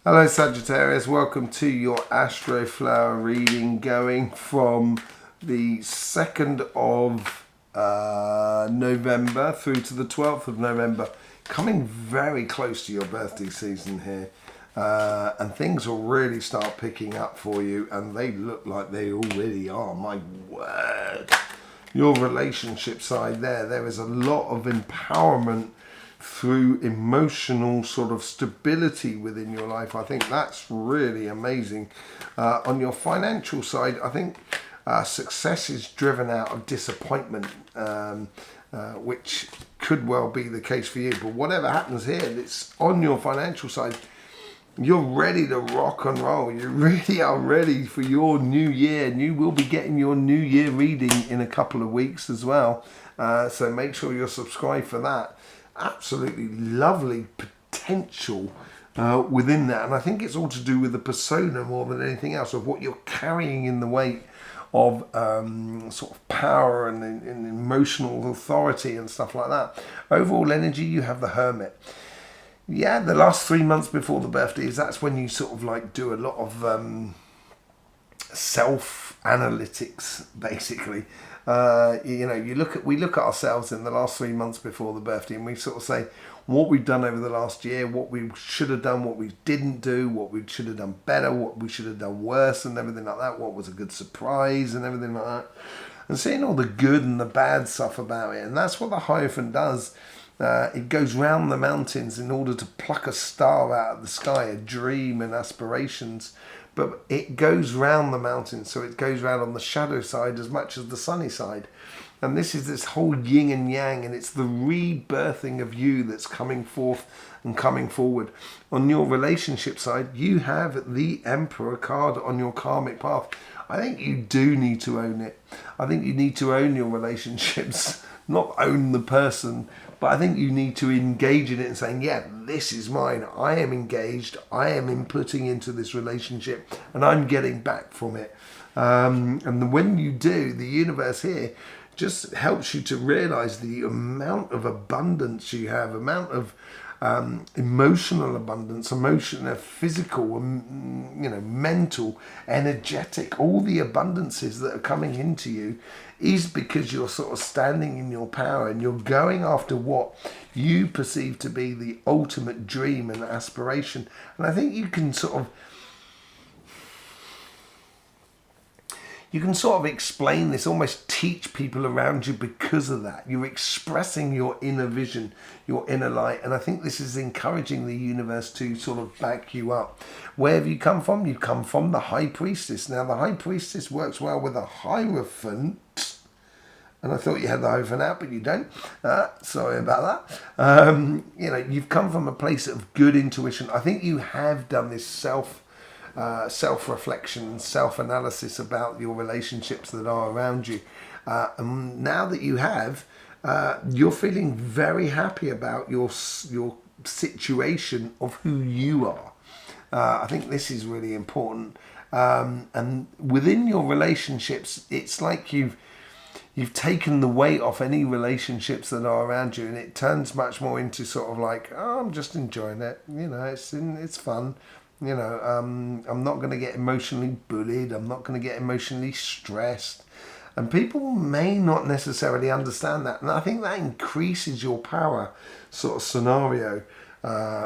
Hello Sagittarius, welcome to your Astroflower reading going from the 2nd of November through to the 12th of November. Coming very close to your birthday season here, and things will really start picking up for you, and they look like they already are, my word. Your relationship side there is a lot of empowerment through emotional sort of stability within your life. I think that's really amazing. On your financial side, I think success is driven out of disappointment, which could well be the case for you. But whatever happens here, it's on your financial side. You're ready to rock and roll. You really are ready for your new year. And you will be getting your new year reading in a couple of weeks as well. So make sure you're subscribed for that. Absolutely lovely potential within that, and I think it's all to do with the persona more than anything else, of what you're carrying in the weight of sort of power and emotional authority and stuff like that. Overall energy, you have the Hermit. Yeah, the last 3 months before the birthdays, that's when you sort of like do a lot of self analytics, basically. We look at ourselves in the last 3 months before the birthday, and we sort of say what we've done over the last year, what we should have done, what we didn't do, what we should have done better, what we should have done worse, and everything like that, what was a good surprise and everything like that, and seeing all the good and the bad stuff about it. And that's what the Hierophant does. It goes round the mountains in order to pluck a star out of the sky, a dream and aspirations. But it goes round the mountains, so it goes round on the shadow side as much as the sunny side. And this is this whole yin and yang, and it's the rebirthing of you that's coming forth and coming forward. On your relationship side, you have the Emperor card on your karmic path. I think you do need to own it. I think you need to own your relationships, not own the person. But I think you need to engage in it and saying, yeah, this is mine. I am engaged. I am inputting into this relationship and I'm getting back from it. And when you do, the universe here just helps you to realize the amount of abundance you have, amount of emotional abundance, emotional, physical, mental, energetic, all the abundances that are coming into you is because you're sort of standing in your power and you're going after what you perceive to be the ultimate dream and aspiration. And I think you can sort of explain this, almost teach people around you because of that. You're expressing your inner vision, your inner light. And I think this is encouraging the universe to sort of back you up. Where have you come from? You come from the High Priestess. Now, the High Priestess works well with a Hierophant. And I thought you had the Hierophant out, but you don't. Sorry about that. You've come from a place of good intuition. I think you have done this self-reflection, self-analysis about your relationships that are around you. And now that you have, you're feeling very happy about your situation of who you are. I think this is really important. And within your relationships, it's like you've taken the weight off any relationships that are around you, and it turns much more into sort of like, oh, I'm just enjoying it. It's fun. I'm not going to get emotionally bullied. I'm not going to get emotionally stressed. And people may not necessarily understand that. And I think that increases your power sort of scenario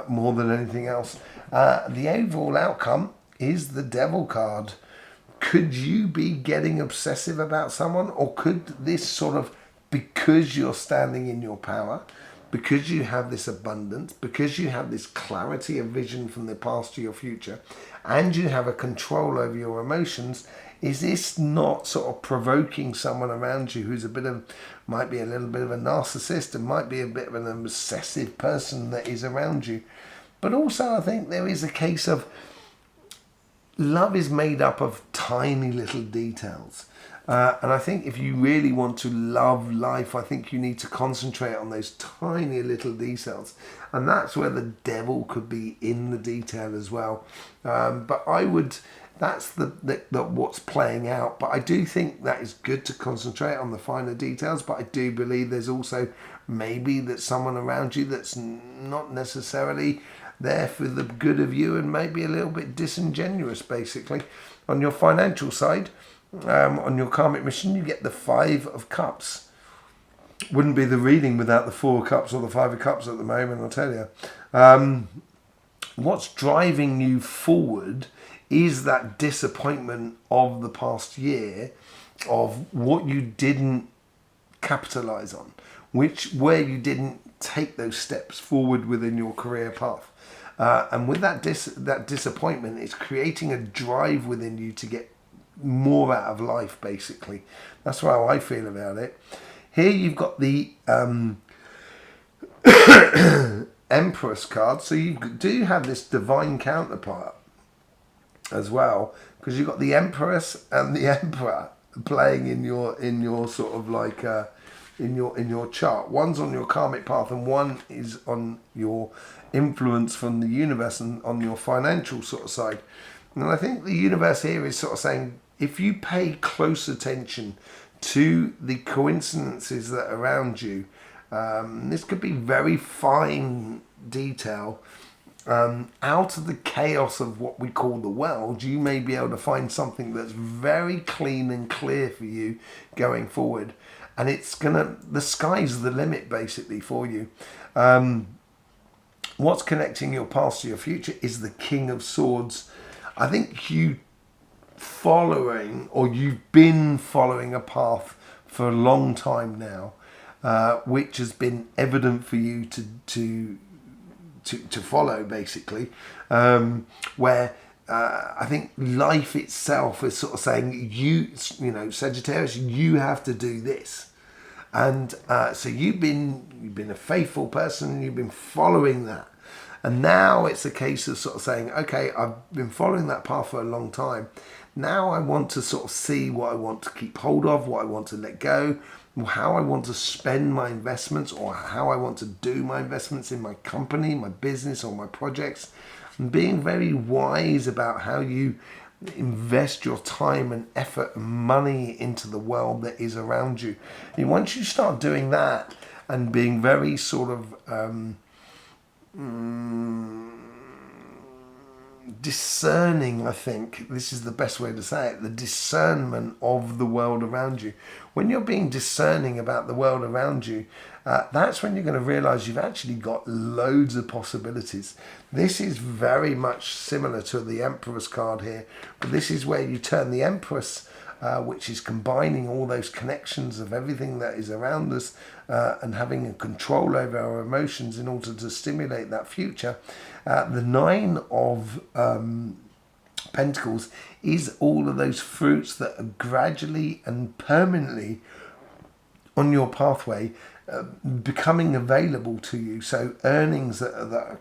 more than anything else. The overall outcome is the Devil card. Could you be getting obsessive about someone? Or could this sort of, because you're standing in your power, because you have this abundance, because you have this clarity of vision from the past to your future, and you have a control over your emotions, is this not sort of provoking someone around you who's might be a little bit of a narcissist and might be a bit of an obsessive person that is around you? But also I think there is a case of love is made up of tiny little details. And I think if you really want to love life, I think you need to concentrate on those tiny little details. And that's where the devil could be in the detail as well. But that's what's playing out. But I do think that is good to concentrate on the finer details. But I do believe there's also maybe that someone around you that's not necessarily there for the good of you and maybe a little bit disingenuous, basically. On your financial side, on your karmic mission, you get the 5 of Cups. Wouldn't be the reading without the 4 of Cups or the 5 of Cups at the moment, I'll tell you. What's driving you forward is that disappointment of the past year, of what you didn't capitalize on, where you didn't take those steps forward within your career path. And with that disappointment, it's creating a drive within you to get more out of life, basically. That's how I feel about it. Here you've got the Empress card, so you do have this divine counterpart as well, because you've got the Empress and the Emperor playing in your sort of like in your chart. One's on your karmic path and one is on your influence from the universe and on your financial sort of side. And I think the universe here is sort of saying, if you pay close attention to the coincidences that are around you, this could be very fine detail. Out of the chaos of what we call the world, you may be able to find something that's very clean and clear for you going forward. And the sky's the limit basically for you. What's connecting your past to your future is the King of Swords. I think you've been following a path for a long time now, which has been evident for you to follow, basically, where I think life itself is sort of saying, you know, Sagittarius, you have to do this. And so you've been a faithful person, you've been following that. And now it's a case of sort of saying, okay, I've been following that path for a long time. Now I want to sort of see what I want to keep hold of, what I want to let go, how I want to spend my investments, or how I want to do my investments in my company, my business, or my projects. And being very wise about how you invest your time and effort and money into the world that is around you. And once you start doing that and being very sort of discerning, I think this is the best way to say it, the discernment of the world around you. When you're being discerning about the world around you, that's when you're going to realize you've actually got loads of possibilities. This is very much similar to the Empress card here, but this is where you turn the Empress, which is combining all those connections of everything that is around us, and having a control over our emotions in order to stimulate that future. The 9 of Pentacles is all of those fruits that are gradually and permanently on your pathway becoming available to you. So earnings that are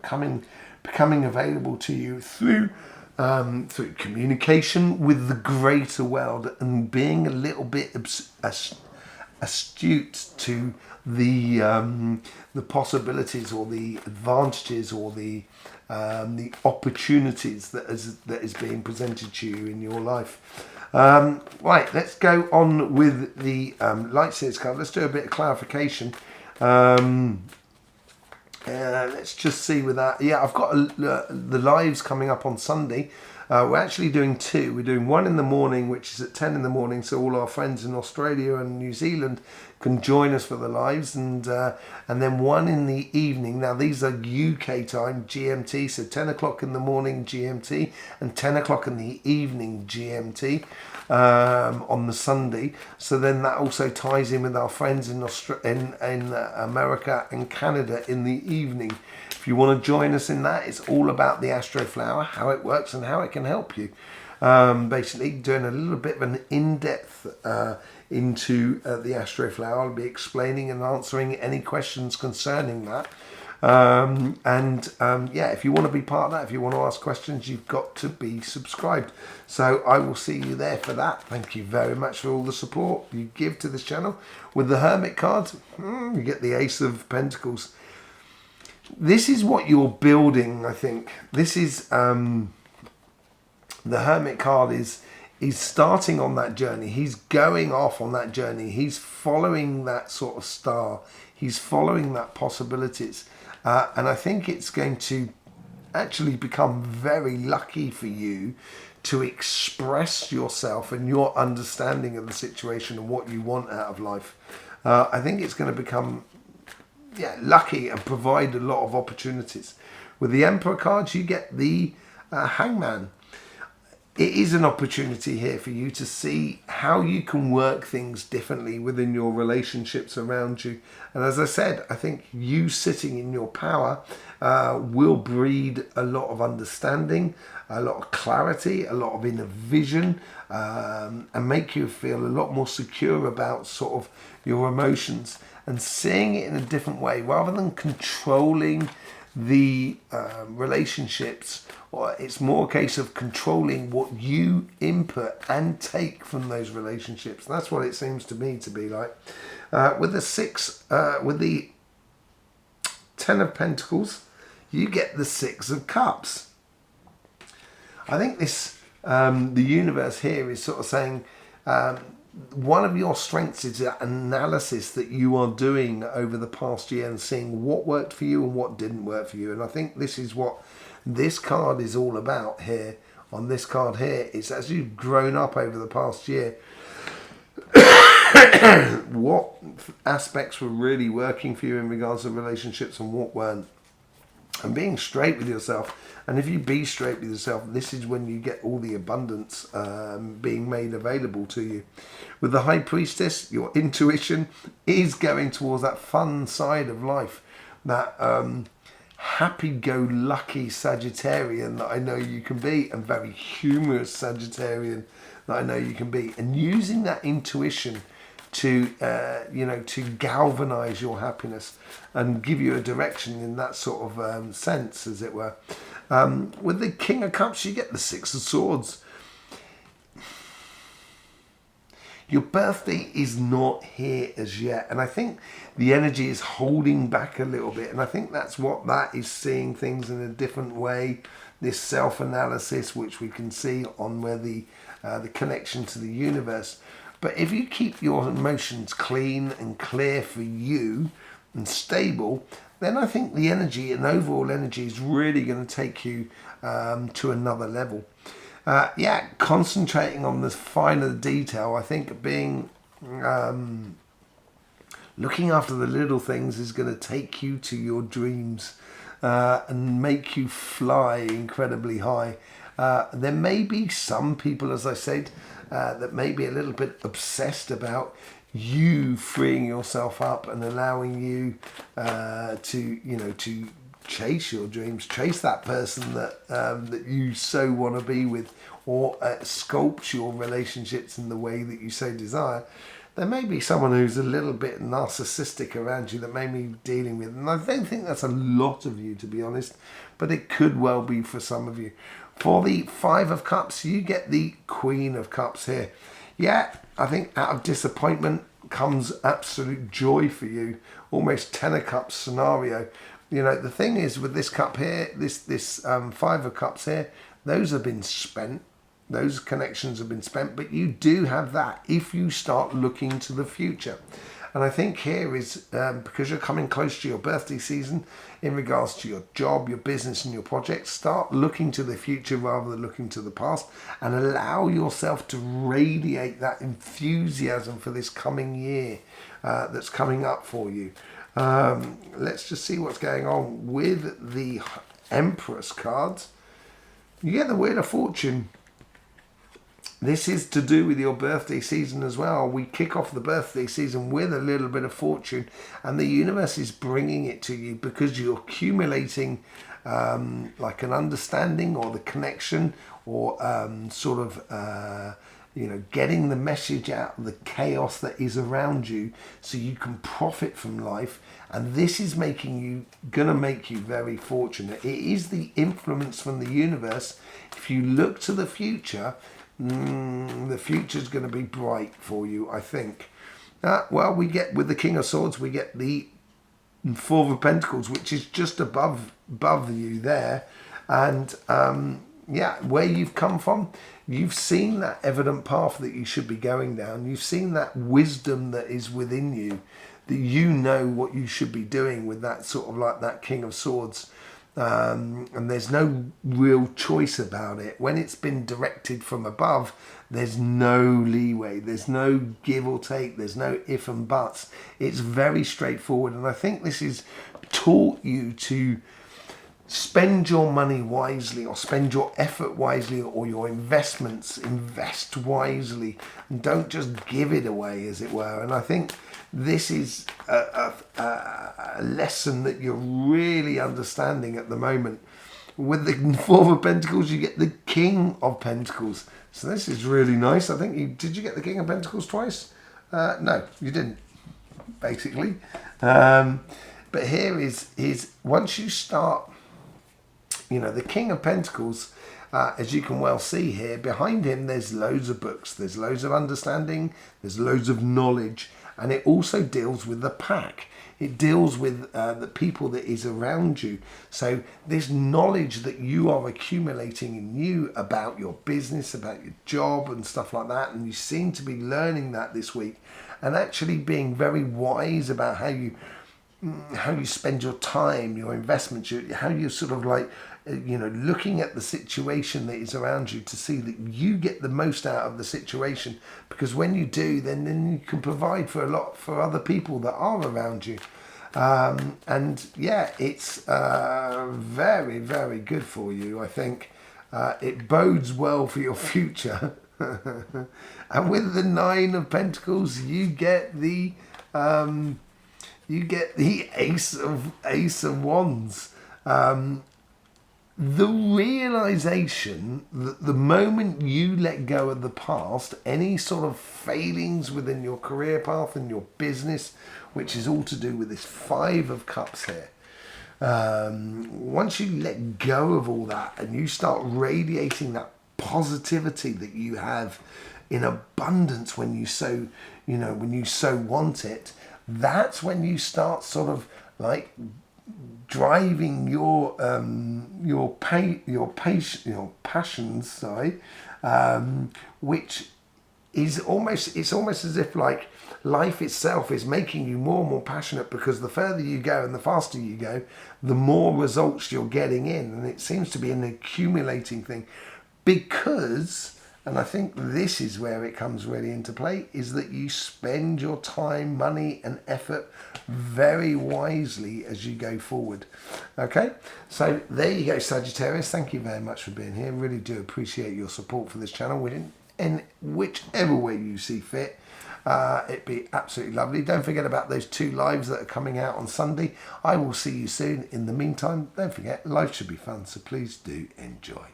becoming available to you through communication with the greater world and being a little bit astute to the possibilities or the advantages or the opportunities that is being presented to you in your life. Right, let's go on with the Light Seers card. Let's do a bit of clarification. Let's just see with that. Yeah, I've got the lives coming up on Sunday. We're actually doing 2. We're doing one in the morning, which is at 10 in the morning, so all our friends in Australia and New Zealand can join us for the lives, and then one in the evening. Now these are UK time, GMT, so 10 o'clock in the morning GMT and 10 o'clock in the evening GMT on the Sunday. So then that also ties in with our friends in America and Canada in the evening. If you want to join us in that, it's all about the Astroflower, how it works and how it can help you. Basically doing a little bit of an in-depth into the Astroflower. I'll be explaining and answering any questions concerning that. Yeah, if you want to be part of that, if you want to ask questions, you've got to be subscribed. So I will see you there for that. Thank you very much for all the support you give to this channel. With the Hermit card, you get the Ace of Pentacles. This is what you're building, I think. This is the Hermit card is starting on that journey. He's going off on that journey. He's following that sort of star. He's following that possibilities. And I think it's going to actually become very lucky for you to express yourself and your understanding of the situation and what you want out of life. I think it's going to become lucky and provide a lot of opportunities. With the Emperor cards, you get the Hangman. It is an opportunity here for you to see how you can work things differently within your relationships around you. And as I said, I think you sitting in your power will breed a lot of understanding, a lot of clarity, a lot of inner vision, and make you feel a lot more secure about sort of your emotions and seeing it in a different way rather than controlling the relationships. Or it's more a case of controlling what you input and take from those relationships. That's what it seems to me to be like. With the 10 of Pentacles, you get the 6 of Cups. I think this, the universe here is sort of saying, one of your strengths is that analysis that you are doing over the past year and seeing what worked for you and what didn't work for you. And I think this is what this card is all about here. On this card here, it's as you've grown up over the past year, what aspects were really working for you in regards to relationships and what weren't. And being straight with yourself. And if you be straight with yourself, this is when you get all the abundance being made available to you. With the High Priestess, your intuition is going towards that fun side of life. That happy-go-lucky Sagittarian that I know you can be, and very humorous Sagittarian that I know you can be. And using that intuition to to galvanize your happiness and give you a direction in that sort of sense, as it were. With the King of Cups, you get the 6 of Swords. Your birthday is not here as yet, and I think the energy is holding back a little bit, and I think that's what that is, seeing things in a different way. This self-analysis, which we can see on where the connection to the universe. But if you keep your emotions clean and clear for you and stable, then I think the energy and overall energy is really going to take you to another level. Concentrating on the finer detail, I think being looking after the little things is going to take you to your dreams and make you fly incredibly high. There may be some people, as I said, that may be a little bit obsessed about you freeing yourself up and allowing you to chase your dreams, chase that person that you so want to be with, or sculpt your relationships in the way that you so desire. There may be someone who's a little bit narcissistic around you that may be dealing with, and I don't think that's a lot of you, to be honest, but it could well be for some of you. For the 5 of Cups, you get the Queen of Cups here. Yeah, I think out of disappointment comes absolute joy for you. Almost 10 of Cups scenario. You know, the thing is with this cup here, this 5 of Cups here, those have been spent. Those connections have been spent, but you do have that if you start looking to the future. And I think here is because you're coming close to your birthday season in regards to your job, your business and your projects, start looking to the future rather than looking to the past, and allow yourself to radiate that enthusiasm for this coming year that's coming up for you. Let's just see what's going on with the Empress cards. You get the Wheel of Fortune. This is to do with your birthday season as well. We kick off the birthday season with a little bit of fortune, and the universe is bringing it to you because you're accumulating like an understanding or the connection or getting the message out of the chaos that is around you so you can profit from life. And this is gonna make you very fortunate. It is the influence from the universe. If you look to the future, the future's going to be bright for you, I think. We get with the King of Swords, we get the 4 of Pentacles, which is just above you there. And where you've come from, you've seen that evident path that you should be going down. You've seen that wisdom that is within you, that you know what you should be doing with that sort of like that King of Swords. and there's no real choice about it. When it's been directed from above, there's no leeway, there's no give or take, there's no if and buts. It's very straightforward, and I think this has taught you to spend your money wisely, or spend your effort wisely, or your investments, invest wisely, and don't just give it away, as it were. And I think this is a lesson that you're really understanding at the moment. With the Four of Pentacles, you get the King of Pentacles. So this is really nice. I think did you get the King of Pentacles twice? No, you didn't, basically. But here is once you start, the King of Pentacles, as you can well see here, behind him there's loads of books, there's loads of understanding, there's loads of knowledge, and it also deals with the pack. It deals with the people that is around you. So this knowledge that you are accumulating in you about your business, about your job and stuff like that, and you seem to be learning that this week, and actually being very wise about how you spend your time, your investments, how you sort of like, looking at the situation that is around you to see that you get the most out of the situation, because when you do, then you can provide for a lot for other people that are around you. And yeah, it's very, very good for you. I think it bodes well for your future. And with the Nine of Pentacles, you get the Ace of Wands. The realization that the moment you let go of the past, any sort of failings within your career path and your business, which is all to do with this Five of Cups here, once you let go of all that and you start radiating that positivity that you have in abundance when you so want it, that's when you start sort of like driving your passions, which is almost as if like life itself is making you more and more passionate, because the further you go and the faster you go, the more results you're getting in, and it seems to be an accumulating thing. Because, and I think this is where it comes really into play, is that you spend your time, money and effort very wisely as you go forward. Okay, so there you go, Sagittarius. Thank you very much for being here. Really do appreciate your support for this channel in whichever way you see fit. It'd be absolutely lovely. Don't forget about those 2 lives that are coming out on Sunday. I will see you soon. In the meantime, don't forget, life should be fun, so please do enjoy.